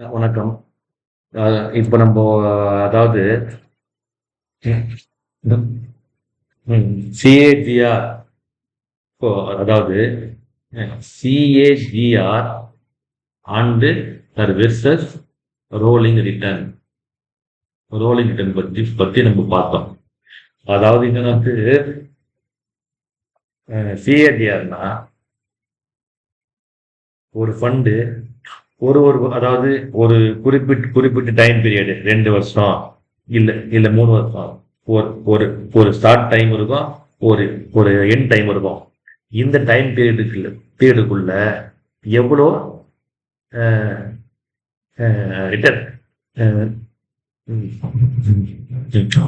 வணக்கம். இப்ப நம்போ அதாவது சிஏஜிஆர் இப்போ அதாவது சிஏஜிஆர் ஆண்டு வெர்சஸ் ரோலிங் ரிட்டர்ன் பத்தி பத்தி நம்ம பார்த்தோம். அதாவது இது வந்து சிஏஜிஆர்னா ஒரு ஃபண்டு அதாவது ஒரு குறிப்பிட்ட டைம் பீரியடு 2 வருஷம் இல்ல 3 வருஷம். ஒரு ஒரு ஒரு ஸ்டார்ட் டைம் இருக்கும், ஒரு ஒரு எண்ட் டைம் இருக்கும். இந்த டைம் பீரியடுக்குள்ள எவ்வளோ ரிட்டர்ன்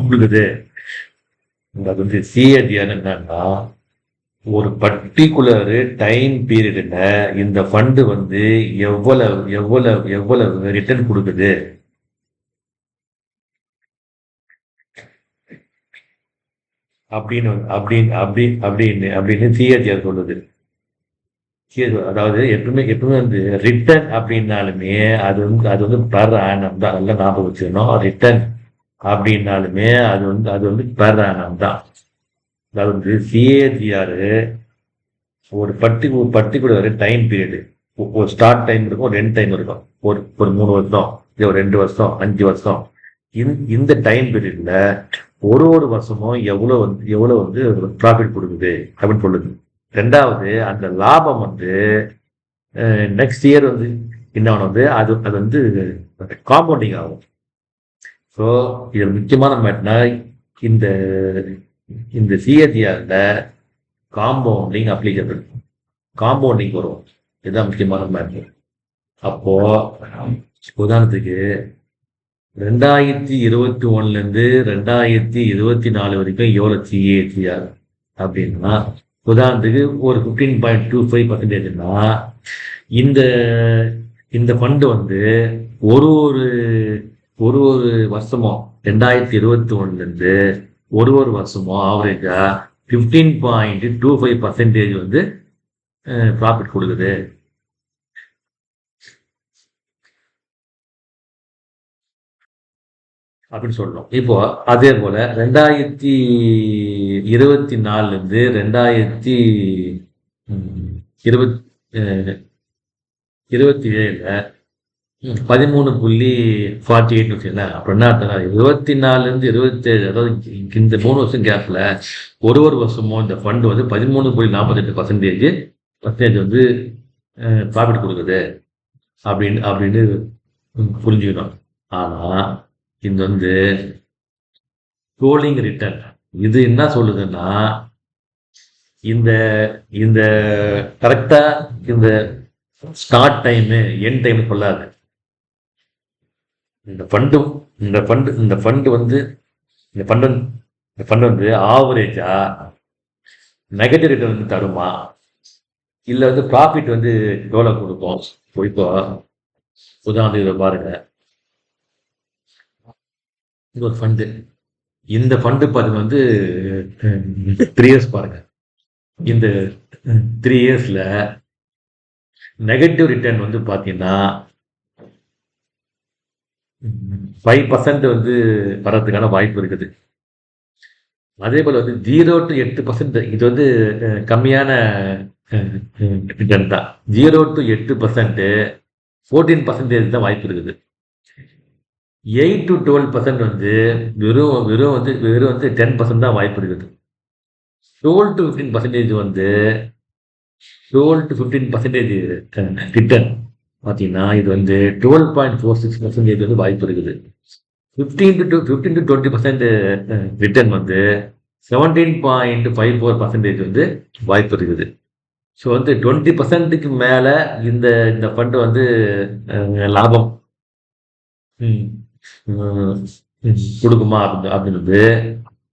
கொடுக்குது. அது வந்து சிஏஜிஆர் என்னன்னா ஒரு பர்டிகுலர் டைம் பீரியட்ல இந்த ஃபண்டு வந்து எவ்வளவு எவ்வளவு எவ்வளவு ரிட்டர்ன் கொடுக்குது அப்படின்னு அப்படின்னு அப்படி அப்படின்னு அப்படின்னு சிஏஜிஆர் சொல்லுது. அதாவது எப்பவுமே வந்து ரிட்டர்ன் அப்படின்னாலுமே அது வந்து பெர் ஆனம் தான். நல்லா ஞாபகம் வச்சுக்கணும். ரிட்டர்ன் அப்படின்னாலுமே அது வந்து பெர் ஆனம் தான். அதாவது வந்து சிஏஜிஆர் ஒரு பர்டிகுலர் டைம் பீரியடு, ஒரு ஸ்டார்ட் டைம் இருக்கும், ஒரு எண்ட் டைம் இருக்கும். ஒரு 3 வருஷம், இல்லை ஒரு 2 வருஷம், 5 வருஷம். இந்த டைம் பீரியட்ல ஒரு வருஷமும் எவ்வளவு வந்து ப்ராஃபிட் கொடுக்குது அப்படின்னு சொல்லுது. ரெண்டாவது, அந்த லாபம் வந்து நெக்ஸ்ட் இயர் வந்து என்ன வந்து அது வந்து காம்பவுண்டிங் ஆகும். ஸோ இது முக்கியமான மேட்னா இந்த இந்த சிஏஜிஆர்ல காம்பவுண்டிங் அப்ளிகபிள், காம்பவுண்டிங் வரும். இதுதான் முக்கியமான மேட்ரு. அப்போ உதாரணத்துக்கு 2021 2024 வரைக்கும் எவ்வளோ சிஏஜிஆர் அப்படின்னா, உதாரணத்துக்கு ஒரு 15.25%. இந்த இந்த ஃபண்டு வந்து ஒரு ஒரு ஒரு ஒரு வருஷமும் 2021 ஒரு வருஷமும் ஆவரேஜா 15.25% வந்து ப்ராஃபிட் கொடுக்குது அப்படின்னு சொல்லணும். இப்போ அதே போல 2024 2027 13.48 வச்சுங்களேன். அப்புறம் என்ன அர்த்தம், 24 அதாவது இந்த 3 வருஷம் கேப்ல ஒரு வருஷமும் இந்த ஃபண்ட் வந்து 13.48% வந்து ப்ராஃபிட் கொடுக்குது அப்படின்னு அப்படின்னு புரிஞ்சுக்கணும். ஆனா இது வந்து ரோலிங் ரிட்டர்ன். இது என்ன சொல்லுதுன்னா, இந்த இந்த கரெக்டா இந்த ஸ்டார்ட் டைமு எண்ட் டைம் சொல்லாது. இந்த ஃபண்டு இந்த ஃபண்டு இந்த ஃபண்டு வந்து இந்த ஃபண்டு இந்த ஃபண்டு வந்து ஆவரேஜா நெகட்டிவ் ரிட்டர்ன் வந்து தருமா, இல்லை வந்து ப்ராஃபிட் வந்து எவ்வளோ கொடுக்கும். இப்போ உதாரணத்துக்கு இதை பாருங்க. இது ஒரு ஃபண்டு. இந்த ஃபண்டு பாருங்க வந்து 3 இயர்ஸ் பாருங்க. இந்த 3 இயர்ஸ்ல நெகட்டிவ் ரிட்டர்ன் வந்து பார்த்தீங்கன்னா 5% வந்து வர்றதுக்கான வாய்ப்பு இருக்குது. அதே போல் வந்து 0 to 8%, இது வந்து கம்மியான ரிட்டர்ன் தான். 0 to 8% 14% தான் வாய்ப்பு இருக்குது. 8 to 12% வந்து வெறும் 10% தான் வாய்ப்பு இருக்குது. 12 to 15% வந்து 12 to 15% ரிட்டர்ன் பார்த்தீங்கன்னா இது வந்து 12.46% வந்து வாய்ப்பு இருக்குது. 15 to 20% ரிட்டர்ன் வந்து 17.54% வந்து வாய்ப்பு இருக்குது. ஸோ வந்து 20%க்கு மேலே இந்த இந்த ஃபண்டு வந்து லாபம் கொடுக்குமா அப்படின்றது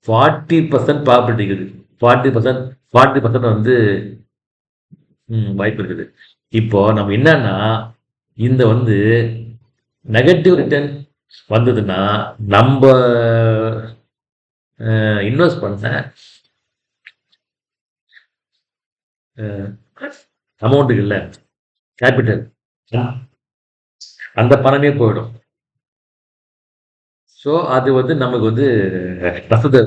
40% ப்ராபர்ட்டி இருக்குது. 40% வந்து வாய்ப்பு இருக்குது. இப்போ நம்ம என்னன்னா, இந்த வந்து நெகட்டிவ் ரிட்டர்ன் வந்ததுன்னா நம்ம இன்வெஸ்ட் பண்ண அமௌண்ட்டுக்கு இல்லை, கேபிட்டல் அந்த பணமே போயிடும். ஸோ அது வந்து நமக்கு வந்து நஷ்டத்தை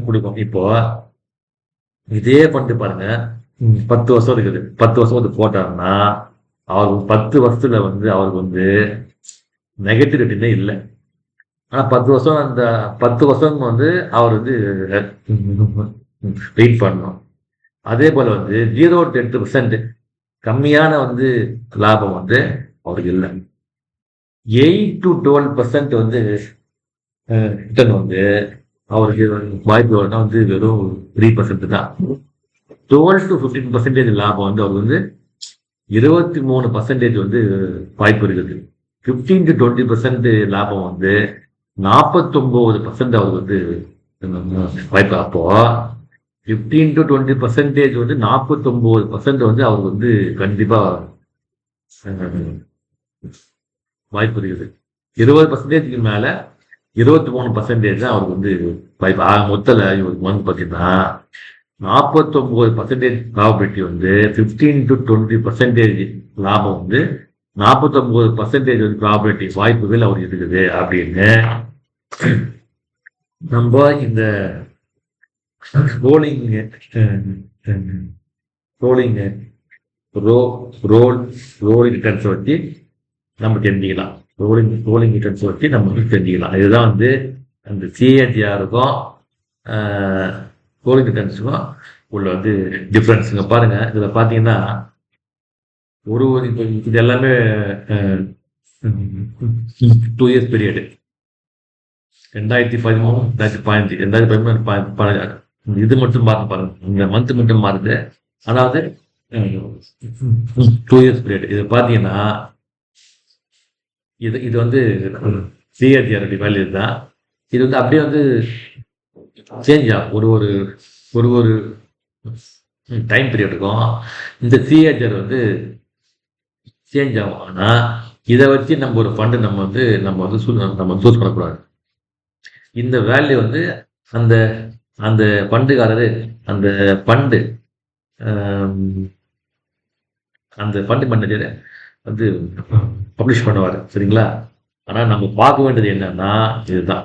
கொடுக்கும். இப்போ இதே பண்ணிட்டு பாருங்க, 10 வருஷம் இருக்குது, 10 வருஷம் வந்து போட்டாருன்னா அவருக்கு 10 வருஷத்துல வந்து அவருக்கு வந்து நெகட்டிவ் ரேட்டிங்கே இல்லை. ஆனா 10 வருஷம், அந்த 10 வருஷம் வந்து அவர் வந்து வெயிட் பண்ணணும். அதே போல வந்து 0 to 8% கம்மியான வந்து லாபம் வந்து அவருக்கு இல்லை. 8 to 12% வந்து ரிட்டர்ன் வந்து அவருக்கு வாய்ப்பு வரும்னா வந்து வெறும் 3% தான். 12 to 15% லாபம் வந்து அவருக்கு வந்து 23% வந்து வாய்ப்பு இருக்குது. 15 to 20% லாபம் வந்து 49% அவருக்கு வந்து வாய்ப்பு. அப்போ 15 to 20% வந்து 49% வந்து அவருக்கு வந்து கண்டிப்பா வாய்ப்பு இருக்குது. 20% மேல 23% தான் அவருக்கு வந்து வாய்ப்பு. மொத்தல இவருக்கு வந்து பார்த்தீங்கன்னா 49% ப்ராபபிலிட்டி வந்து 15 to 20% லாபம் வந்து 49% வந்து ப்ராபபிலிட்டி வாய்ப்புகள் அவருக்கு இருக்குது அப்படின்னு நம்ம இந்த ரோலிங் ரோலிங் ரோலிங் ரிட்டர்ன்ஸ் வச்சு நம்ம தெரிஞ்சுக்கலாம். ரோலிங் ரிட்டர்ன்ஸ் வச்சு நம்ம தெரிஞ்சுக்கலாம். இதுதான் வந்து அந்த சிஏஜிஆருக்கும் ரோலிங் ரிட்டர்ன்ஸுக்கும் உள்ள வந்து டிஃப்ரென்ஸுங்க. பாருங்க, இதில் பார்த்தீங்கன்னா ஒரு இது எல்லாமே 2 years பீரியடு. 2013, 2013 இது மட்டும் பாருங்க, இந்த மந்த் மட்டும் மாறுது. அதாவது 2 years பீரியட். இது பார்த்தீங்கன்னா இது வந்து சிஏஜிஆர் வேல்யூ தான். இது வந்து அப்படியே வந்து சேஞ்ச் ஆகும் ஒரு டைம் பீரியடுக்கும் இந்த சிஏஜிஆர் வந்து சேஞ்ச் ஆகும். ஆனால் இதை வச்சு நம்ம ஒரு ஃபண்டு நம்ம சூஸ் பண்ணக்கூடாது. இந்த வேல்யூ வந்து அந்த அந்த ஃபண்டுக்காரரு அந்த ஃபண்டு மேனேஜர் வந்து பப்ளிஷ் பண்ணுவார், சரிங்களா? ஆனால் நம்ம பார்க்க வேண்டியது என்னன்னா இதுதான்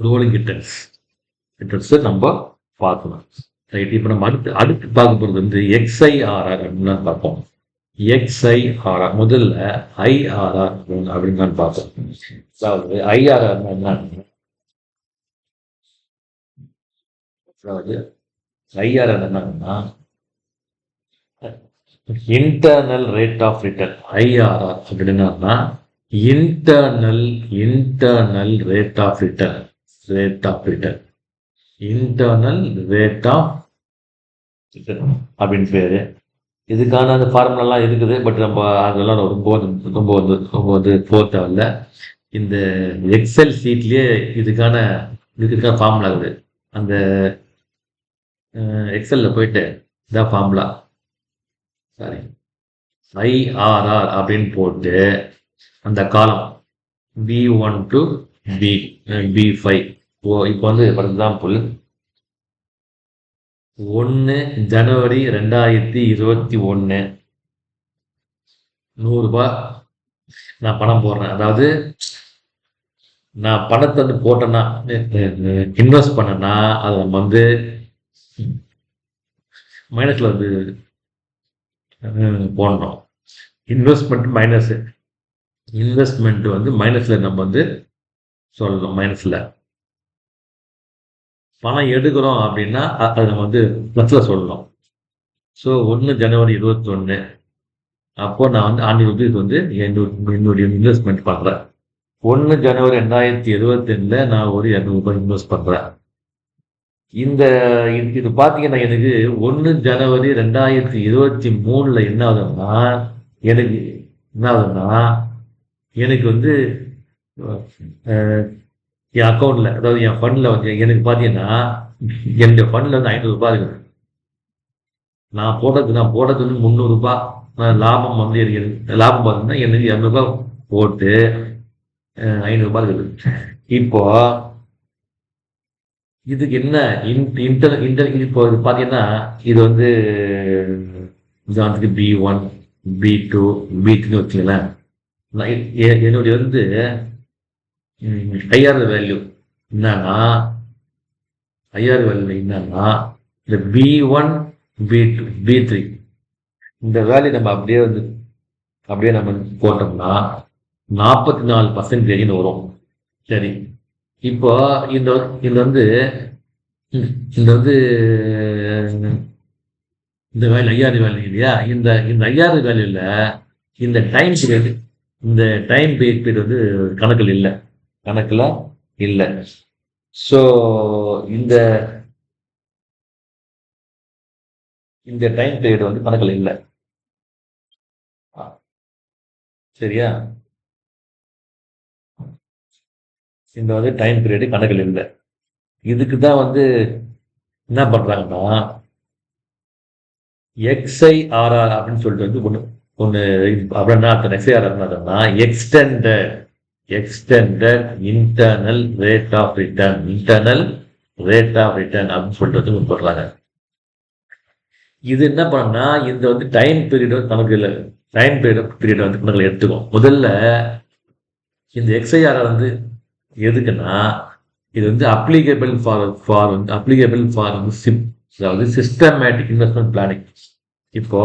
ரோலிங் ரிட்டர்ன்ஸ் நம்ம பார்க்கணும், ரைட்? இப்போ நம்ம அடுத்து பார்க்க போகிறது வந்து XIRR அப்படின்னு பார்ப்போம். XIRR முதல்ல IRR அப்படின்னு நான் பார்ப்போம். அதாவது IRR என்ன? அதாவது IRR என்னன்னா internal rate of return. IRR அப்படின்னா internal rate of return. Internal rate of return அப்படின்னு பேரு. இதுக்கான அந்த ஃபார்முலாலாம் இருக்குது, பட் நம்ம அதெல்லாம் ரொம்ப வந்து போர்த்தவில்லை. இந்த எக்ஸல் சீட்லேயே இதுக்கான ஃபார்முலா இருக்குது. அந்த எக்ஸலில் போயிட்டு இதான் ஃபார்முலா, சாரி, IRR அப்படின்னு போட்டு அந்த காலம் B1 to B5. இப்போ வந்து ஃபார் எக்ஸாம்பிள் 1 ஜனவரி 2021 100 நான் பணம் போடுறேன். அதாவது நான் பணத்தை வந்து போட்டேன்னா, இன்வெஸ்ட் பண்ணேன்னா அதை நம்ம வந்து மைனஸில் வந்து போடணும். இன்வெஸ்ட்மெண்ட் வந்து மைனஸில் நம்ம வந்து சொல்லணும். மைனஸில் பணம் எடுக்கிறோம் அப்படின்னா அதை நம்ம வந்து ப்ளஸில் சொல்லணும். ஸோ 1 ஜனவரி 2021 அப்போ நான் வந்து ₹100 வந்து என்னுடைய இன்வெஸ்ட்மெண்ட் பண்ணுறேன். 1 ஜனவரி 2022 நான் ஒரு ₹200 இன்வெஸ்ட் பண்ணுறேன். இது பார்த்தீங்கன்னா எனக்கு 1 ஜனவரி 2023 என்ன ஆகுதுன்னா எனக்கு வந்து என் அக்கௌண்ட்டில், அதாவது என் ஃபண்டில் வந்து எனக்கு பார்த்தீங்கன்னா என்னுடைய ஃபண்டில் வந்து ₹500 இருக்குது. நான் போட்டது வந்து ₹300. லாபம் வந்து லாபம் பார்த்தீங்கன்னா எனக்கு ₹200 போட்டு ₹500 இருக்குது. இப்போ இதுக்கு என்ன இப்போ இது பார்த்தீங்கன்னா இது வந்து உதாரணத்துக்கு B1 B2 B3 வச்சுங்களேன். என்னுடைய வந்து ஐஆர் வேல்யூ என்னன்னா என்னன்னா இந்த B1 B2 B3 இந்த வேல்யூ நம்ம அப்படியே நம்ம போட்டோம்னா 44% வரும். சரி, இப்போ இந்த வந்து இந்த வந்து இந்த வேல்யூ ஐஆர் வேல்யூ இல்லையா, இந்த ஐஆர் வேல்யூல இந்த டைம் பீரியட் வந்து கணக்கில் இல்லை. ஸோ இந்த டைம் பீரியட் வந்து கணக்கில் இல்லை. சரியா, இந்த வந்து டைம் பீரியட் கணக்கில் இல்லை. இதுக்கு தான் வந்து என்ன பண்றாங்கன்னா XIRR அப்படின்னு சொல்லிட்டு வந்து ஒன்று அப்படின்னா XIRR extended internal rate of return அப்படின்னு சொல்லிட்டு வந்து போடுறாங்க. இது என்ன பண்ணா இந்த வந்து டைம் பீரியட் கணக்கில் வந்து கணக்கில் எடுத்துக்கும். முதல்ல இந்த XIRR வந்து எதுக்குன்னா இது வந்து அப்ளிகபிள் ஃபார் அதாவது சிஸ்டமேட்டிக் இன்வெஸ்ட்மெண்ட் பிளானிங். இப்போ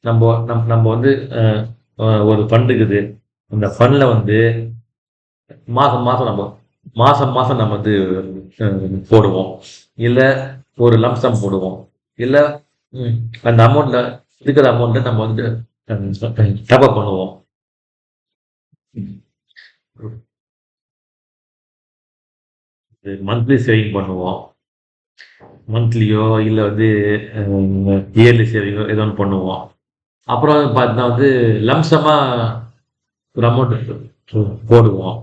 நம்ம வந்து ஒரு ஃபண்ட் இருக்குது. அந்த ஃபண்ட்ல வந்து மாசம் நம்ம வந்து போடுவோம், இல்லை ஒரு லம்சம் போடுவோம், இல்லை அந்த அமௌண்ட்ல இருக்கிற அமௌண்ட்டை நம்ம வந்து டாப் அப் பண்ணுவோம். மந்த்லி சேவிங் பண்ணுவோம், மந்த்லியோ இல்லை வந்து இயர்லி சேவிங்கோ ஏதோ ஒன்று பண்ணுவோம். அப்புறம் பார்த்தீங்கன்னா வந்து லம்சமாக ஒரு அமௌண்ட் போடுவோம்,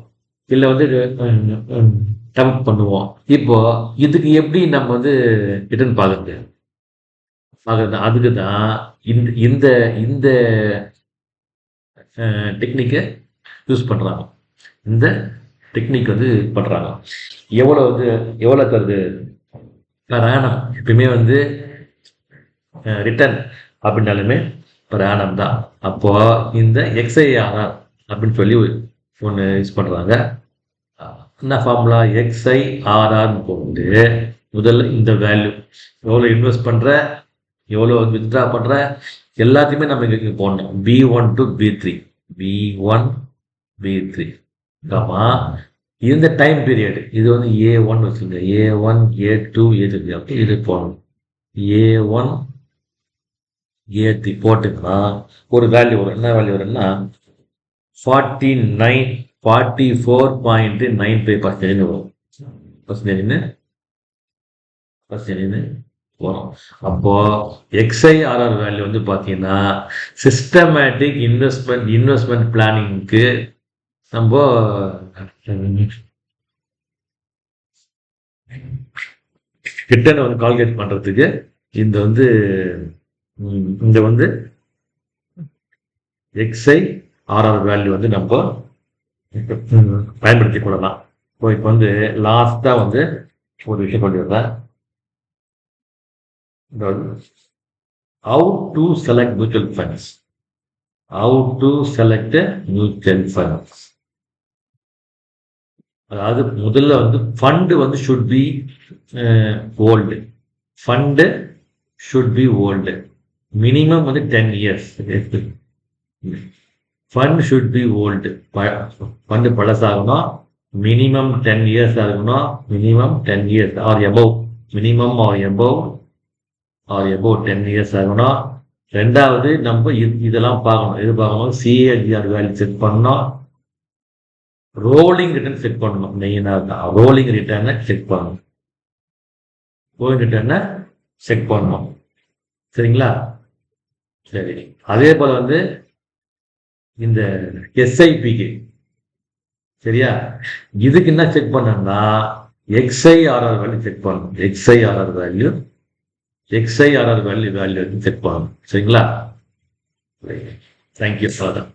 இல்லை வந்து டம்ப் பண்ணுவோம். இப்போ இதுக்கு எப்படி நம்ம வந்து ரிட்டர்ன் பார்க்குறது? அதுக்கு தான் இந்த இந்த டெக்னிக்கை யூஸ் பண்ணுறாங்க. இந்த டெக்னிக் வந்து பண்ணுறாங்க. எவ்வளோ தருது பர் ஆனம்? எப்பயுமே வந்து ரிட்டர்ன் அப்படின்னாலுமே பர் ஆனம் தான். அப்போ இந்த XIRR அப்படின்னு சொல்லி ஒன்று யூஸ் பண்ணுறாங்க. என்ன ஃபார்முலா? XIRR போட்டு முதல்ல இந்த வேல்யூ எவ்வளோ இன்வெஸ்ட் பண்ணுற, எவ்வளோ வித்ட்ரா பண்ணுற எல்லாத்தையுமே நம்ம இங்கே போடணும். B1 to B3 இந்த டைம் பீரியட் இது வந்து A1 வச்சுங்க. A1 A2 A3 அப்படி இது போடணும். A1 A3 போட்டுங்கன்னா ஒரு வேல்யூ வரும். என்ன வேல்யூ வரும்னா 44.95% வரும். வரும். அப்போ XIRR வேல்யூ வந்து பார்த்தீங்கன்னா சிஸ்டமேட்டிக் இன்வெஸ்ட்மெண்ட் பிளானிங்க்கு நம்ம ரிட்டர்ன் வந்து கால்குலேட் பண்றதுக்கு இந்த வந்து XIRR வேல்யூ வந்து நம்ம பயன்படுத்தி கொள்ளலாம். இப்போ வந்து லாஸ்டா வந்து ஒரு விஷயம் சொல்லிடுறேன். How to select mutual funds. அதாவது முதல்ல வந்து ஃபண்ட் வந்து ஷுட் பி ஓல்டு. மினிமம் வந்து 10 years. Fund should be old. Fund பழசாகணும். மினிமம் 10 years ஆகணும். Minimum 10 years or above. Minimum or above 10 years ஆகணும். ரெண்டாவது நம்ம இதெல்லாம் பார்க்கணும். எது பார்க்கணும்? CAGR வேல்யூ செக் பண்ணணும். ரோலிங் ரிட்டர்ன் செக் பண்ணணும். மெயினாக ரோலிங் ரிட்டர்னை செக் பண்ணணும். சரிங்களா? சரி. அதே போல வந்து இந்த SIPக்கு சரியா, இதுக்கு என்ன செக் பண்ணணும்னா XIRR வேல்யூ செக் பண்ணணும். XIRR வேல்யூ செக் பண்ணணும். சரிங்களா? Thank you father.